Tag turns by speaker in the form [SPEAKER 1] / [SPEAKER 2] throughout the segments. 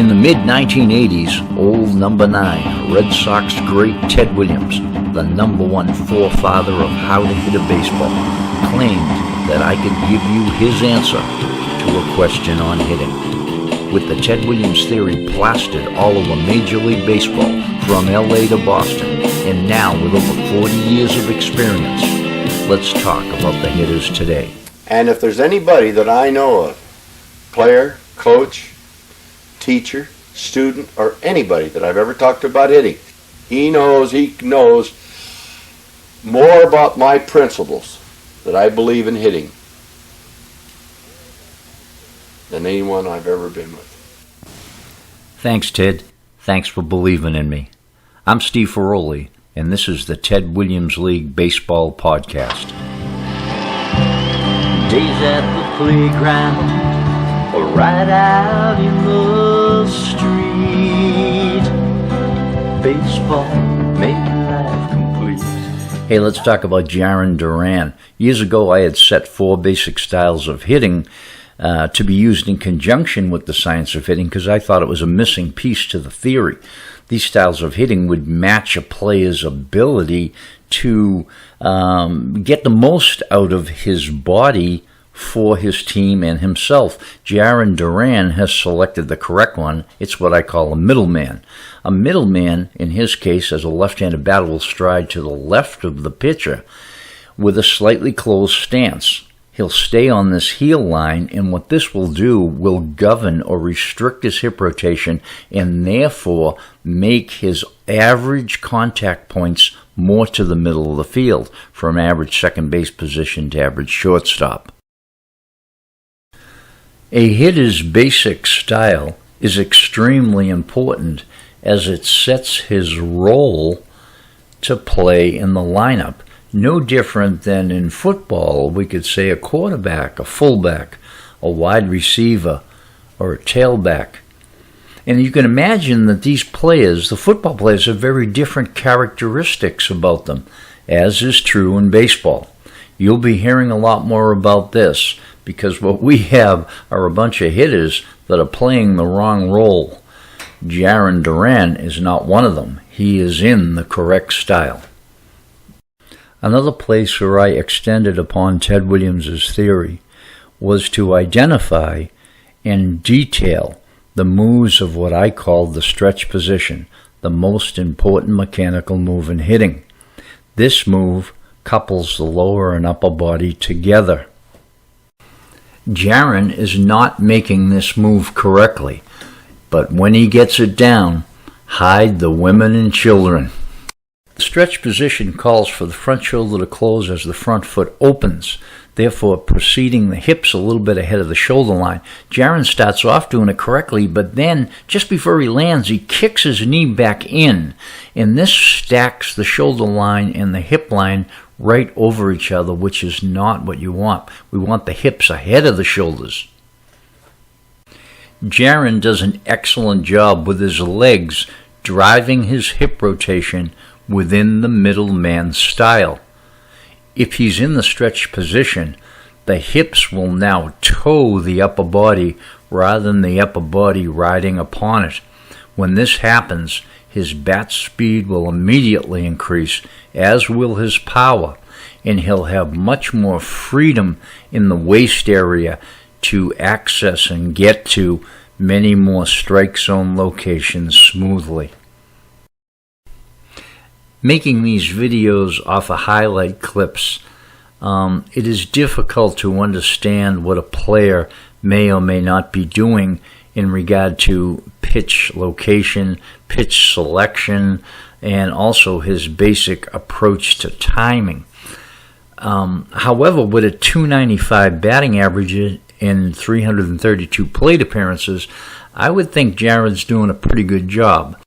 [SPEAKER 1] In the mid-1980s, old number 9, Red Sox great Ted Williams, the number 1 forefather of how to hit a baseball, claimed that I could give you his answer to a question on hitting. With the Ted Williams theory plastered all over Major League Baseball, from LA to Boston, and now with over 40 years of experience, let's talk about the hitters today.
[SPEAKER 2] And if there's anybody that I know of, player, coach, teacher, student, or anybody that I've ever talked to about hitting, he knows more about my principles that I believe in hitting than anyone I've ever been with.
[SPEAKER 1] Thanks, Ted. Thanks for believing in me. I'm Steve Ferroli, and this is the Ted Williams League Baseball Podcast. Days at the playground, or right out in the street. Baseball, making life complete. Hey, let's talk about Jaren Duran. Years ago, I had set 4 basic styles of hitting to be used in conjunction with the science of hitting because I thought it was a missing piece to the theory. These styles of hitting would match a player's ability to get the most out of his body for his team and himself. Jaren Duran has selected the correct one. It's what I call a middleman. A middleman, in his case, as a left-handed batter, will stride to the left of the pitcher with a slightly closed stance. He'll stay on this heel line, and what this will do will govern or restrict his hip rotation and therefore make his average contact points more to the middle of the field, from average second base position to average shortstop. A hitter's basic style is extremely important as it sets his role to play in the lineup. No different than in football, we could say a quarterback, a fullback, a wide receiver, or a tailback. And you can imagine that these players, the football players, have very different characteristics about them, as is true in baseball. You'll be hearing a lot more about this because what we have are a bunch of hitters that are playing the wrong role. Jaren Duran is not one of them. He is in the correct style. Another place where I extended upon Ted Williams's theory was to identify and detail the moves of what I called the stretch position, the most important mechanical move in hitting. This move couples the lower and upper body together. Jaren is not making this move correctly, but when he gets it down, hide the women and children. The stretch position calls for the front shoulder to close as the front foot opens, therefore preceding the hips a little bit ahead of the shoulder line. Jaren starts off doing it correctly, but then just before he lands, he kicks his knee back in, and this stacks the shoulder line and the hip line right over each other, which is not what you want. We want the hips ahead of the shoulders. Jaren does an excellent job with his legs driving his hip rotation within the middleman style. If he's in the stretch position, the hips will now toe the upper body rather than the upper body riding upon it. When this happens, his bat speed will immediately increase, as will his power, and he'll have much more freedom in the waist area to access and get to many more strike zone locations smoothly. Making these videos off of highlight clips, it is difficult to understand what a player may or may not be doing in regard to pitch location, pitch selection, and also his basic approach to timing. However, with a .295 batting average in 332 plate appearances, I would think Jaren's doing a pretty good job.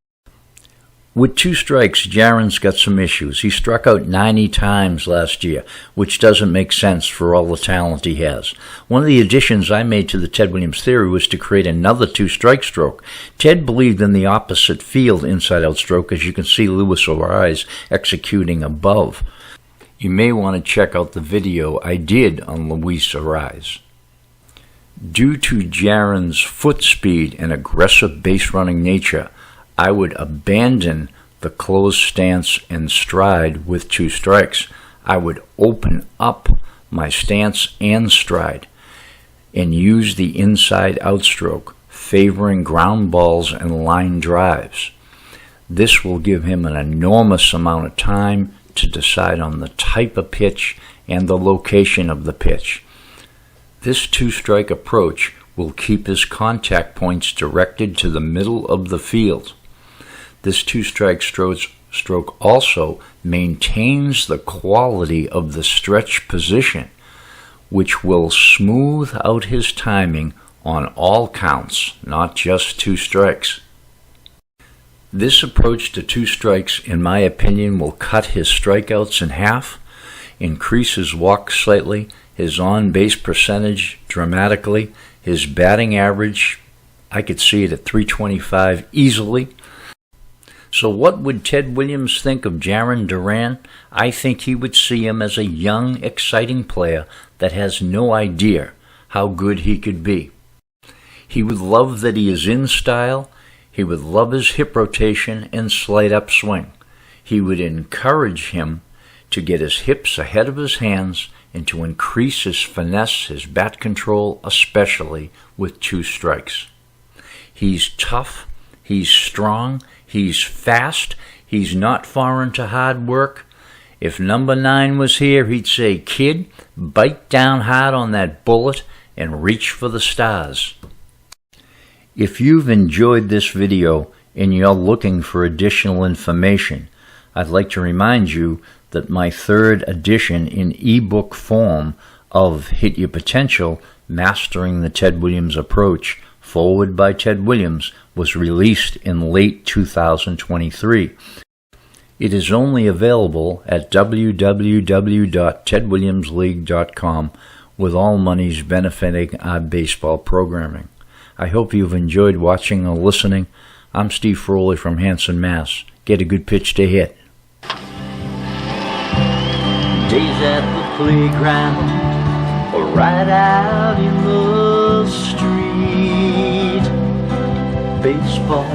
[SPEAKER 1] With 2 strikes, Jaren's got some issues. He struck out 90 times last year, which doesn't make sense for all the talent he has. One of the additions I made to the Ted Williams theory was to create another 2-strike stroke. Ted believed in the opposite field inside-out stroke, as you can see Luis Ariz executing above. You may want to check out the video I did on Luis Ariz.
[SPEAKER 3] Due to Jaren's foot speed and aggressive base running nature, I would abandon the closed stance and stride with 2 strikes. I would open up my stance and stride and use the inside outstroke, favoring ground balls and line drives. This will give him an enormous amount of time to decide on the type of pitch and the location of the pitch. This 2-strike approach will keep his contact points directed to the middle of the field. This 2-strike stroke also maintains the quality of the stretch position, which will smooth out his timing on all counts, not just 2 strikes. This approach to 2 strikes, in my opinion, will cut his strikeouts in half, increase his walks slightly, his on-base percentage dramatically, his batting average, I could see it at .325 easily. So what would Ted Williams think of Jaren Duran? I think he would see him as a young, exciting player that has no idea how good he could be. He would love that he is in style. He would love his hip rotation and slight upswing. He would encourage him to get his hips ahead of his hands and to increase his finesse, his bat control, especially with 2 strikes. He's tough, he's strong, he's fast, he's not foreign to hard work. If number 9 was here, he'd say, "Kid, bite down hard on that bullet and reach for the stars." If you've enjoyed this video and you're looking for additional information, I'd like to remind you that my 3rd edition in ebook form of Hit Your Potential, Mastering the Ted Williams Approach, forward by Ted Williams, was released in late 2023. It is only available at www.tedwilliamsleague.com, with all monies benefiting our baseball programming. I hope you've enjoyed watching or listening. I'm Steve Ferroli from Hanson, Mass. Get a good pitch to hit.
[SPEAKER 1] Days at the playground or right out in the street. Baseball